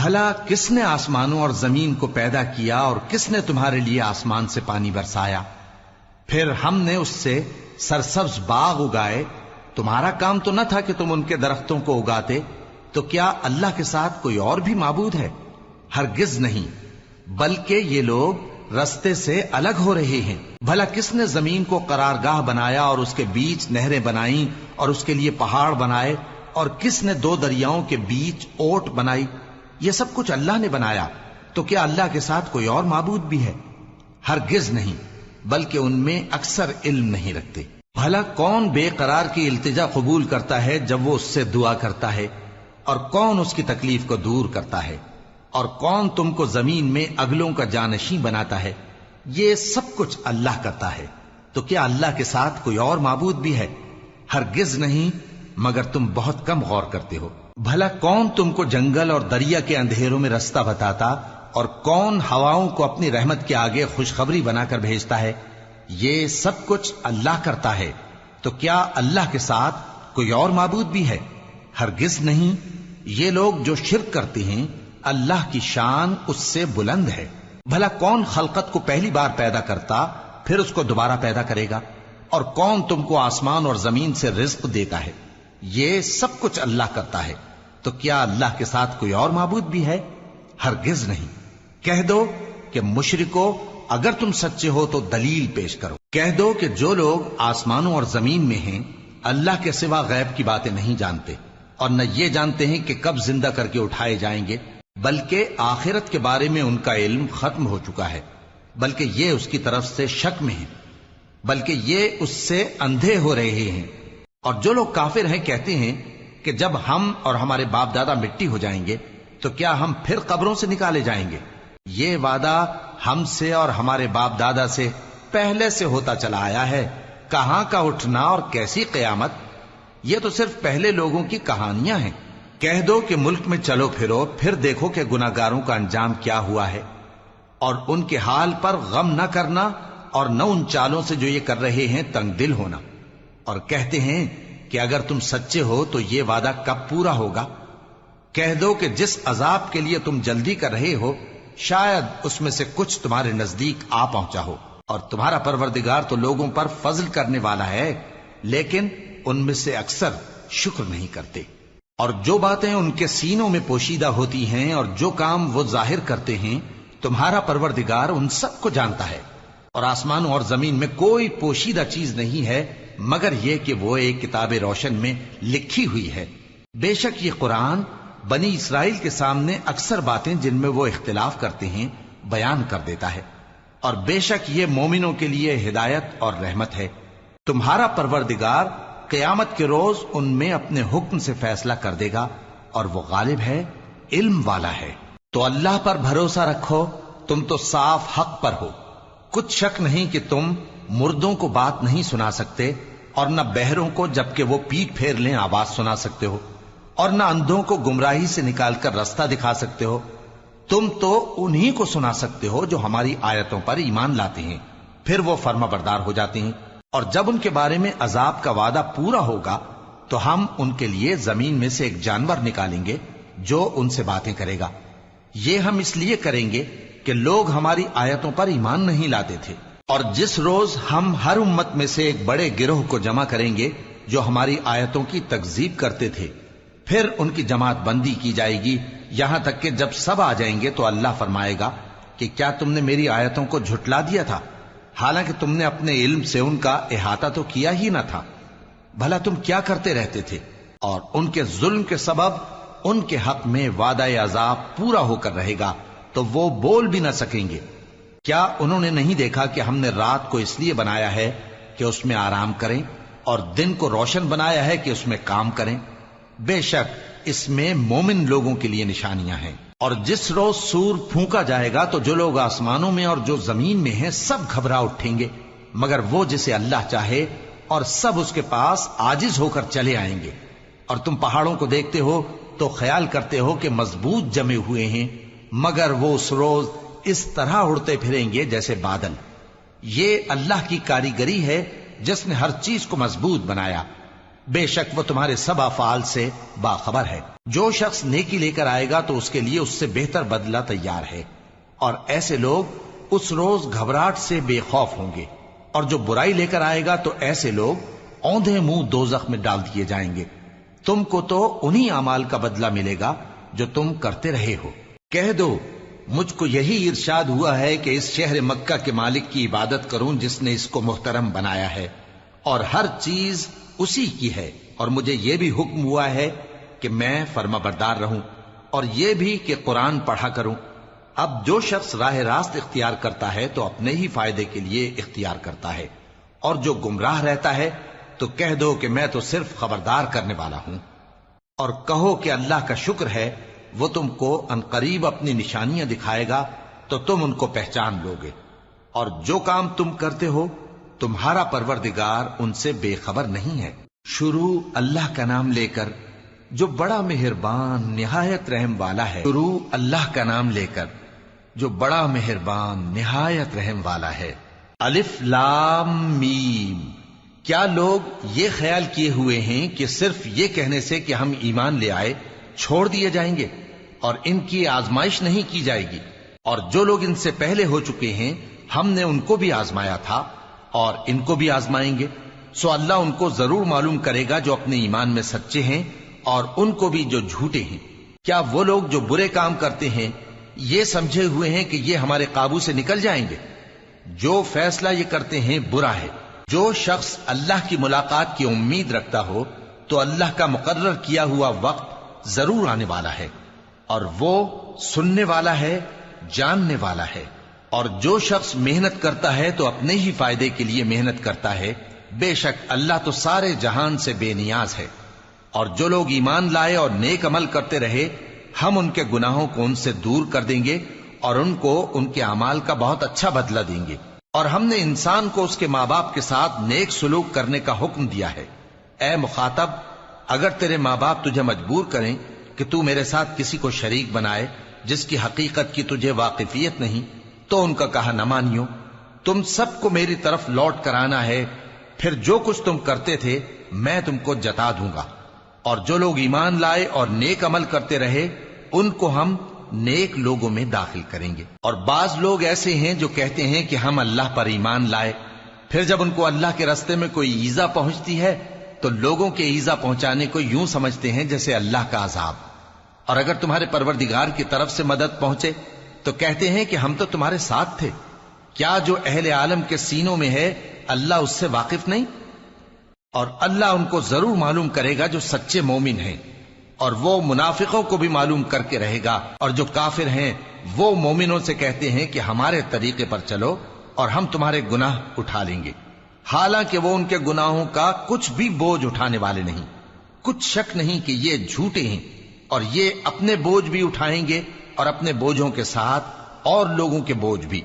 بھلا کس نے آسمانوں اور زمین کو پیدا کیا اور کس نے تمہارے لیے آسمان سے پانی برسایا؟ پھر ہم نے اس سے سرسبز باغ اگائے. تمہارا کام تو نہ تھا کہ تم ان کے درختوں کو اگاتے. تو کیا اللہ کے ساتھ کوئی اور بھی معبود ہے؟ ہرگز نہیں، بلکہ یہ لوگ رستے سے الگ ہو رہے ہیں. بھلا کس نے زمین کو قرارگاہ بنایا اور اس کے بیچ نہریں بنائیں اور اس کے لیے پہاڑ بنائے، اور کس نے دو دریاؤں کے بیچ اوٹ بنائی؟ یہ سب کچھ اللہ نے بنایا. تو کیا اللہ کے ساتھ کوئی اور معبود بھی ہے؟ ہرگز نہیں، بلکہ ان میں اکثر علم نہیں رکھتے. بھلا کون بے قرار کی التجا قبول کرتا ہے جب وہ اس سے دعا کرتا ہے، اور کون اس کی تکلیف کو دور کرتا ہے، اور کون تم کو زمین میں اگلوں کا جانشین بناتا ہے؟ یہ سب کچھ اللہ کرتا ہے. تو کیا اللہ کے ساتھ کوئی اور معبود بھی ہے؟ ہرگز نہیں، مگر تم بہت کم غور کرتے ہو. بھلا کون تم کو جنگل اور دریا کے اندھیروں میں رستہ بتاتا، اور کون ہواؤں کو اپنی رحمت کے آگے خوشخبری بنا کر بھیجتا ہے؟ یہ سب کچھ اللہ کرتا ہے. تو کیا اللہ کے ساتھ کوئی اور معبود بھی ہے؟ ہرگز نہیں. یہ لوگ جو شرک کرتے ہیں اللہ کی شان اس سے بلند ہے. بھلا کون خلقت کو پہلی بار پیدا کرتا پھر اس کو دوبارہ پیدا کرے گا؟ اور کون تم کو آسمان اور زمین سے رزق دیتا ہے؟ یہ سب کچھ اللہ کرتا ہے. تو کیا اللہ کے ساتھ کوئی اور معبود بھی ہے؟ ہرگز نہیں. کہہ دو کہ مشرکو، اگر تم سچے ہو تو دلیل پیش کرو. کہہ دو کہ جو لوگ آسمانوں اور زمین میں ہیں اللہ کے سوا غیب کی باتیں نہیں جانتے، اور نہ یہ جانتے ہیں کہ کب زندہ کر کے اٹھائے جائیں گے، بلکہ آخرت کے بارے میں ان کا علم ختم ہو چکا ہے، بلکہ یہ اس کی طرف سے شک میں ہیں، بلکہ یہ اس سے اندھے ہو رہے ہیں. اور جو لوگ کافر ہیں کہتے ہیں کہ جب ہم اور ہمارے باپ دادا مٹی ہو جائیں گے تو کیا ہم پھر قبروں سے نکالے جائیں گے؟ یہ وعدہ ہم سے اور ہمارے باپ دادا سے پہلے سے ہوتا چلا آیا ہے. کہاں کا اٹھنا اور کیسی قیامت؟ یہ تو صرف پہلے لوگوں کی کہانیاں ہیں. کہہ دو کہ ملک میں چلو پھرو، پھر دیکھو کہ گناہگاروں کا انجام کیا ہوا ہے، اور ان کے حال پر غم نہ کرنا، اور نہ ان چالوں سے جو یہ کر رہے ہیں تنگ دل ہونا. اور کہتے ہیں کہ اگر تم سچے ہو تو یہ وعدہ کب پورا ہوگا؟ کہہ دو کہ جس عذاب کے لیے تم جلدی کر رہے ہو شاید اس میں سے کچھ تمہارے نزدیک آ پہنچا ہو، اور تمہارا پروردگار تو لوگوں پر فضل کرنے والا ہے، لیکن ان میں سے اکثر شکر نہیں کرتے. اور جو باتیں ان کے سینوں میں پوشیدہ ہوتی ہیں اور جو کام وہ ظاہر کرتے ہیں تمہارا پروردگار ان سب کو جانتا ہے. اور آسمانوں اور زمین میں کوئی پوشیدہ چیز نہیں ہے مگر یہ کہ وہ ایک کتاب روشن میں لکھی ہوئی ہے. بے شک یہ قرآن بنی اسرائیل کے سامنے اکثر باتیں جن میں وہ اختلاف کرتے ہیں بیان کر دیتا ہے، اور بے شک یہ مومنوں کے لیے ہدایت اور رحمت ہے. تمہارا پروردگار قیامت کے روز ان میں اپنے حکم سے فیصلہ کر دے گا، اور وہ غالب ہے، علم والا ہے. تو اللہ پر بھروسہ رکھو، تم تو صاف حق پر ہو. کچھ شک نہیں کہ تم مردوں کو بات نہیں سنا سکتے، اور نہ بہروں کو جبکہ وہ پیٹ پھیر لیں آواز سنا سکتے ہو، اور نہ اندھوں کو گمراہی سے نکال کر رستہ دکھا سکتے ہو. تم تو انہی کو سنا سکتے ہو جو ہماری آیتوں پر ایمان لاتے ہیں، پھر وہ فرما بردار ہو جاتے ہیں. اور جب ان کے بارے میں عذاب کا وعدہ پورا ہوگا تو ہم ان کے لیے زمین میں سے ایک جانور نکالیں گے جو ان سے باتیں کرے گا. یہ ہم اس لیے کریں گے کہ لوگ ہماری آیتوں پر ایمان نہیں لاتے تھے. اور جس روز ہم ہر امت میں سے ایک بڑے گروہ کو جمع کریں گے جو ہماری آیتوں کی تکذیب کرتے تھے، پھر ان کی جماعت بندی کی جائے گی یہاں تک کہ جب سب آ جائیں گے تو اللہ فرمائے گا کہ کیا تم نے میری آیتوں کو جھٹلا دیا تھا، حالانکہ تم نے اپنے علم سے ان کا احاطہ تو کیا ہی نہ تھا. بھلا تم کیا کرتے رہتے تھے؟ اور ان کے ظلم کے سبب ان کے حق میں وعدہ عذاب پورا ہو کر رہے گا تو وہ بول بھی نہ سکیں گے. کیا انہوں نے نہیں دیکھا کہ ہم نے رات کو اس لیے بنایا ہے کہ اس میں آرام کریں، اور دن کو روشن بنایا ہے کہ اس میں کام کریں؟ بے شک اس میں مومن لوگوں کے لیے نشانیاں ہیں. اور جس روز سور پھونکا جائے گا تو جو لوگ آسمانوں میں اور جو زمین میں ہیں سب گھبرا اٹھیں گے مگر وہ جسے اللہ چاہے، اور سب اس کے پاس عاجز ہو کر چلے آئیں گے. اور تم پہاڑوں کو دیکھتے ہو تو خیال کرتے ہو کہ مضبوط جمے ہوئے ہیں، مگر وہ اس روز اس طرح اڑتے پھریں گے جیسے بادل. یہ اللہ کی کاریگری ہے جس نے ہر چیز کو مضبوط بنایا. بے شک وہ تمہارے سب افعال سے باخبر ہے۔ جو شخص نیکی لے کر آئے گا تو اس کے لیے اس سے بہتر بدلہ تیار ہے، اور ایسے لوگ اس روز گھبراہٹ سے بے خوف ہوں گے، اور جو برائی لے کر آئے گا تو ایسے لوگ اوندھے منہ دوزخ میں ڈال دیے جائیں گے۔ تم کو تو انہی اعمال کا بدلہ ملے گا جو تم کرتے رہے ہو۔ کہہ دو مجھ کو یہی ارشاد ہوا ہے کہ اس شہر مکہ کے مالک کی عبادت کروں جس نے اس کو محترم بنایا ہے، اور ہر چیز اسی کی ہے، اور مجھے یہ بھی حکم ہوا ہے کہ میں فرما بردار رہوں، اور یہ بھی کہ قرآن پڑھا کروں۔ اب جو شخص راہ راست اختیار کرتا ہے تو اپنے ہی فائدے کے لیے اختیار کرتا ہے، اور جو گمراہ رہتا ہے تو کہہ دو کہ میں تو صرف خبردار کرنے والا ہوں۔ اور کہو کہ اللہ کا شکر ہے وہ تم کو عنقریب اپنی نشانیاں دکھائے گا تو تم ان کو پہچان لوگے، اور جو کام تم کرتے ہو تمہارا پروردگار ان سے بے خبر نہیں ہے۔ شروع اللہ کا نام لے کر جو بڑا مہربان نہایت رحم والا ہے۔ شروع اللہ کا نام لے کر جو بڑا مہربان نہایت رحم والا ہے۔ الف لام میم۔ کیا لوگ یہ خیال کیے ہوئے ہیں کہ صرف یہ کہنے سے کہ ہم ایمان لے آئے چھوڑ دیے جائیں گے اور ان کی آزمائش نہیں کی جائے گی؟ اور جو لوگ ان سے پہلے ہو چکے ہیں ہم نے ان کو بھی آزمایا تھا اور ان کو بھی آزمائیں گے، سو اللہ ان کو ضرور معلوم کرے گا جو اپنے ایمان میں سچے ہیں اور ان کو بھی جو جھوٹے ہیں۔ کیا وہ لوگ جو برے کام کرتے ہیں یہ سمجھے ہوئے ہیں کہ یہ ہمارے قابو سے نکل جائیں گے؟ جو فیصلہ یہ کرتے ہیں برا ہے۔ جو شخص اللہ کی ملاقات کی امید رکھتا ہو تو اللہ کا مقرر کیا ہوا وقت ضرور آنے والا ہے، اور وہ سننے والا ہے، جاننے والا ہے۔ اور جو شخص محنت کرتا ہے تو اپنے ہی فائدے کے لیے محنت کرتا ہے، بے شک اللہ تو سارے جہان سے بے نیاز ہے۔ اور جو لوگ ایمان لائے اور نیک عمل کرتے رہے ہم ان کے گناہوں کو ان سے دور کر دیں گے اور ان کو ان کے اعمال کا بہت اچھا بدلہ دیں گے۔ اور ہم نے انسان کو اس کے ماں باپ کے ساتھ نیک سلوک کرنے کا حکم دیا ہے۔ اے مخاطب، اگر تیرے ماں باپ تجھے مجبور کریں کہ تو میرے ساتھ کسی کو شریک بنائے جس کی حقیقت کی تجھے واقفیت نہیں تو ان کا کہا نہ مانیو۔ تم سب کو میری طرف لوٹ کر آنا ہے، پھر جو کچھ تم کرتے تھے میں تم کو جتا دوں گا۔ اور جو لوگ ایمان لائے اور نیک عمل کرتے رہے ان کو ہم نیک لوگوں میں داخل کریں گے۔ اور بعض لوگ ایسے ہیں جو کہتے ہیں کہ ہم اللہ پر ایمان لائے، پھر جب ان کو اللہ کے راستے میں کوئی ایذا پہنچتی ہے تو لوگوں کے ایذا پہنچانے کو یوں سمجھتے ہیں جیسے اللہ کا عذاب۔ اور اگر تمہارے پروردگار کی طرف سے مدد پہنچے تو کہتے ہیں کہ ہم تو تمہارے ساتھ تھے۔ کیا جو اہل عالم کے سینوں میں ہے اللہ اس سے واقف نہیں؟ اور اللہ ان کو ضرور معلوم کرے گا جو سچے مومن ہیں، اور وہ منافقوں کو بھی معلوم کر کے رہے گا۔ اور جو کافر ہیں وہ مومنوں سے کہتے ہیں کہ ہمارے طریقے پر چلو اور ہم تمہارے گناہ اٹھا لیں گے، حالانکہ وہ ان کے گناہوں کا کچھ بھی بوجھ اٹھانے والے نہیں۔ کچھ شک نہیں کہ یہ جھوٹے ہیں، اور یہ اپنے بوجھ بھی اٹھائیں گے اور اپنے بوجھوں کے ساتھ اور لوگوں کے بوجھ بھی۔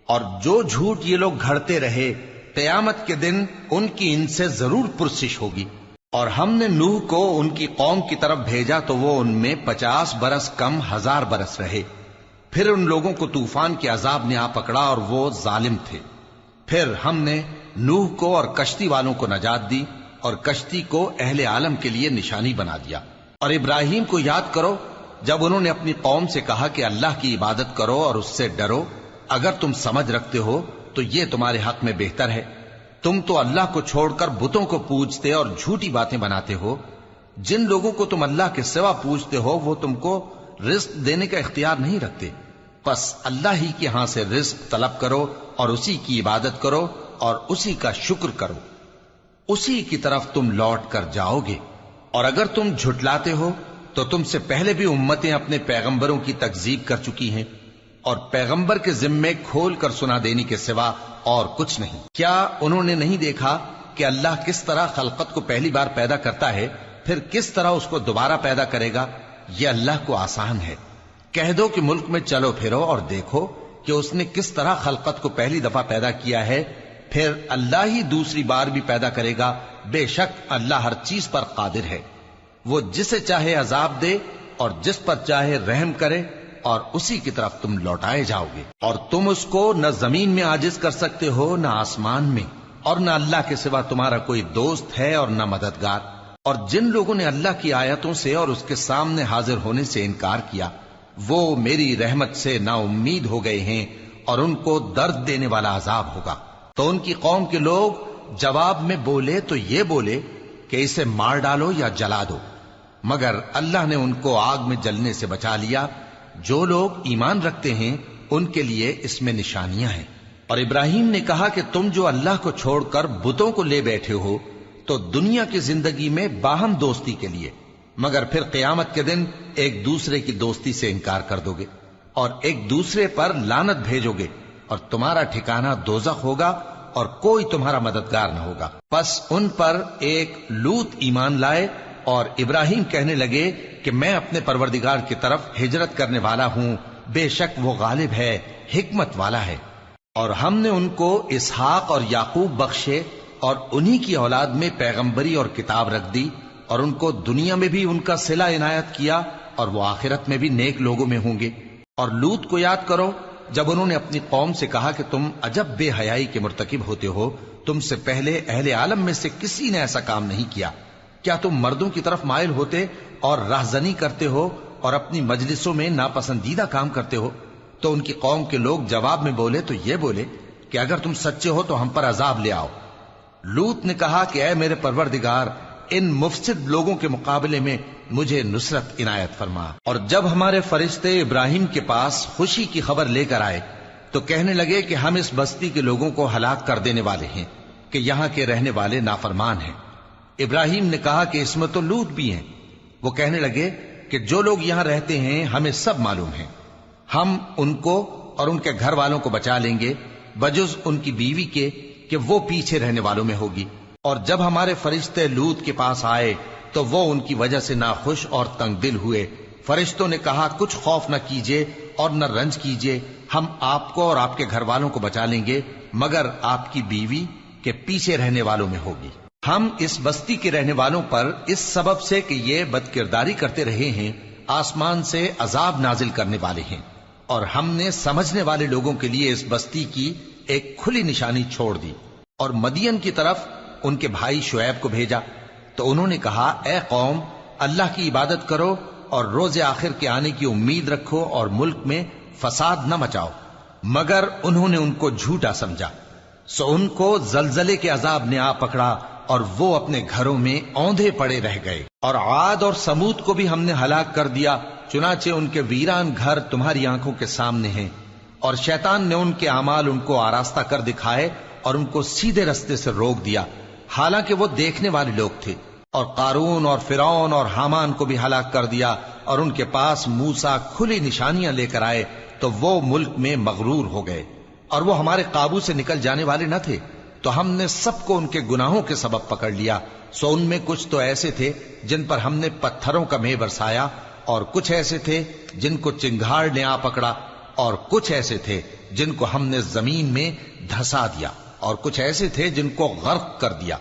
اور جو جھوٹ یہ لوگ گھڑتے رہے قیامت کے دن ان کی ان سے ضرور پرسش ہوگی۔ اور ہم نے نوح کو ان کی قوم کی طرف بھیجا تو وہ ان میں 50 برس کم 1000 برس رہے، پھر ان لوگوں کو طوفان کے عذاب نے آ پکڑا اور وہ ظالم تھے۔ پھر ہم نے نوح کو اور کشتی والوں کو نجات دی اور کشتی کو اہل عالم کے لیے نشانی بنا دیا۔ اور ابراہیم کو یاد کرو جب انہوں نے اپنی قوم سے کہا کہ اللہ کی عبادت کرو اور اس سے ڈرو، اگر تم سمجھ رکھتے ہو تو یہ تمہارے حق میں بہتر ہے۔ تم تو اللہ کو چھوڑ کر بتوں کو پوجتے اور جھوٹی باتیں بناتے ہو۔ جن لوگوں کو تم اللہ کے سوا پوجتے ہو وہ تم کو رزق دینے کا اختیار نہیں رکھتے، پس اللہ ہی کے ہاں سے رزق طلب کرو اور اسی کی عبادت کرو اور اسی کا شکر کرو، اسی کی طرف تم لوٹ کر جاؤ گے۔ اور اگر تم جھٹلاتے ہو تو تم سے پہلے بھی امتیں اپنے پیغمبروں کی تکذیب کر چکی ہیں، اور پیغمبر کے ذمے کھول کر سنا دینے کے سوا اور کچھ نہیں۔ کیا انہوں نے نہیں دیکھا کہ اللہ کس طرح خلقت کو پہلی بار پیدا کرتا ہے پھر کس طرح اس کو دوبارہ پیدا کرے گا؟ یہ اللہ کو آسان ہے۔ کہہ دو کہ ملک میں چلو پھرو اور دیکھو کہ اس نے کس طرح خلقت کو پہلی دفعہ پیدا کیا ہے، پھر اللہ ہی دوسری بار بھی پیدا کرے گا۔ بے شک اللہ ہر چیز پر قادر ہے۔ وہ جسے چاہے عذاب دے اور جس پر چاہے رحم کرے، اور اسی کی طرف تم لوٹائے جاؤ گے۔ اور تم اس کو نہ زمین میں عاجز کر سکتے ہو نہ آسمان میں، اور نہ اللہ کے سوا تمہارا کوئی دوست ہے اور نہ مددگار۔ اور جن لوگوں نے اللہ کی آیتوں سے اور اس کے سامنے حاضر ہونے سے انکار کیا وہ میری رحمت سے نا امید ہو گئے ہیں اور ان کو درد دینے والا عذاب ہوگا۔ تو ان کی قوم کے لوگ جواب میں بولے تو یہ بولے کہ اسے مار ڈالو یا جلا دو، مگر اللہ نے ان کو آگ میں جلنے سے بچا لیا۔ جو لوگ ایمان رکھتے ہیں ان کے لیے اس میں نشانیاں ہیں۔ اور ابراہیم نے کہا کہ تم جو اللہ کو چھوڑ کر بتوں کو لے بیٹھے ہو تو دنیا کی زندگی میں باہم دوستی کے لیے، مگر پھر قیامت کے دن ایک دوسرے کی دوستی سے انکار کر دو گے اور ایک دوسرے پر لعنت بھیجو گے، اور تمہارا ٹھکانہ دوزخ ہوگا اور کوئی تمہارا مددگار نہ ہوگا۔ پس ان پر ایک لوط ایمان لائے اور ابراہیم کہنے لگے کہ میں اپنے پروردگار کی طرف ہجرت کرنے والا ہوں، بے شک وہ غالب ہے، حکمت والا ہے۔ اور ہم نے ان کو اسحاق اور یعقوب بخشے اور انہی کی اولاد میں پیغمبری اور کتاب رکھ دی، اور ان کو دنیا میں بھی ان کا صلہ عنایت کیا اور وہ آخرت میں بھی نیک لوگوں میں ہوں گے۔ اور لوط کو یاد کرو جب انہوں نے اپنی قوم سے کہا کہ تم عجب بے حیائی کے مرتکب ہوتے ہو، تم سے پہلے اہل عالم میں سے کسی نے ایسا کام نہیں کیا۔ کیا تم مردوں کی طرف مائل ہوتے اور رہزنی کرتے ہو اور اپنی مجلسوں میں ناپسندیدہ کام کرتے ہو؟ تو ان کی قوم کے لوگ جواب میں بولے تو یہ بولے کہ اگر تم سچے ہو تو ہم پر عذاب لے آؤ۔ لوط نے کہا کہ اے میرے پروردگار، ان مفسد لوگوں کے مقابلے میں مجھے نصرت عنایت فرما۔ اور جب ہمارے فرشتے ابراہیم کے پاس خوشی کی خبر لے کر آئے تو کہنے لگے کہ ہم اس بستی کے لوگوں کو ہلاک کر دینے والے ہیں کہ یہاں کے رہنے والے نافرمان ہیں۔ ابراہیم نے کہا کہ اس میں تو لوط بھی ہیں۔ وہ کہنے لگے کہ جو لوگ یہاں رہتے ہیں ہمیں سب معلوم ہیں، ہم ان کو اور ان کے گھر والوں کو بچا لیں گے بجز ان کی بیوی کے کہ وہ پیچھے رہنے والوں میں ہوگی۔ اور جب ہمارے فرشتے لوط کے پاس آئے تو وہ ان کی وجہ سے ناخوش اور تنگ دل ہوئے۔ فرشتوں نے کہا کچھ خوف نہ کیجیے اور نہ رنج کیجیے، ہم آپ کو اور آپ کے گھر والوں کو بچا لیں گے مگر آپ کی بیوی کے پیچھے رہنے والوں میں ہوگی۔ ہم اس بستی کے رہنے والوں پر اس سبب سے کہ یہ بدکرداری کرتے رہے ہیں آسمان سے عذاب نازل کرنے والے ہیں، اور ہم نے سمجھنے والے لوگوں کے لیے اس بستی کی ایک کھلی نشانی چھوڑ دی۔ اور مدین کی طرف ان کے بھائی شعیب کو بھیجا تو انہوں نے کہا اے قوم، اللہ کی عبادت کرو اور روز آخر کے آنے کی امید رکھو اور ملک میں فساد نہ مچاؤ، مگر انہوں نے ان کو جھوٹا سمجھا، سو ان کو زلزلے کے عذاب نے آ پکڑا اور وہ اپنے گھروں میں اوندھے پڑے رہ گئے۔ اور عاد اور سمود کو بھی ہم نے ہلاک کر دیا، چنانچہ ان کے ویران گھر تمہاری آنکھوں کے سامنے ہیں، اور شیطان نے ان کے اعمال ان کو آراستہ کر دکھائے اور ان کو سیدھے رستے سے روک دیا، حالانکہ وہ دیکھنے والے لوگ تھے۔ اور قارون اور فرعون اور حامان کو بھی ہلاک کر دیا، اور ان کے پاس موسیٰ کھلی نشانیاں لے کر آئے تو وہ ملک میں مغرور ہو گئے، اور وہ ہمارے قابو سے نکل جانے والے نہ تھے، تو ہم نے سب کو ان کے گناہوں کے سبب پکڑ لیا۔ سو ان میں کچھ تو ایسے تھے جن پر ہم نے پتھروں کا مے برسایا، اور کچھ ایسے تھے جن کو چنگھاڑ نے آ پکڑا، اور کچھ ایسے تھے جن کو ہم نے زمین میں دھسا دیا، اور کچھ ایسے تھے جن کو غرق کر دیا۔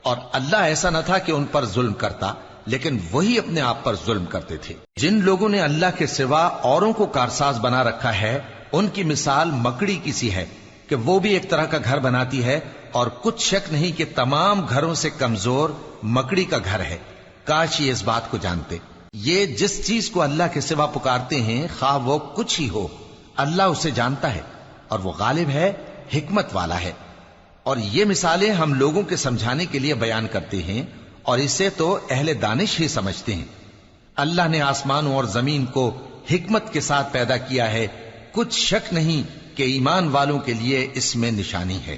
اور اللہ ایسا نہ تھا کہ ان پر ظلم کرتا، لیکن وہی اپنے آپ پر ظلم کرتے تھے۔ جن لوگوں نے اللہ کے سوا اوروں کو کارساز بنا رکھا ہے ان کی مثال مکڑی کی سی ہے کہ وہ بھی ایک طرح کا گھر بناتی ہے، اور کچھ شک نہیں کہ تمام گھروں سے کمزور مکڑی کا گھر ہے۔ کاش یہ اس بات کو جانتے۔ یہ جس چیز کو اللہ کے سوا پکارتے ہیں خواہ وہ کچھ ہی ہو، اللہ اسے جانتا ہے اور وہ غالب ہے، حکمت والا ہے۔ اور یہ مثالیں ہم لوگوں کے سمجھانے کے لیے بیان کرتے ہیں، اور اسے تو اہل دانش ہی سمجھتے ہیں۔ اللہ نے آسمانوں اور زمین کو حکمت کے ساتھ پیدا کیا ہے، کچھ شک نہیں کہ ایمان والوں کے لیے اس میں نشانی ہے۔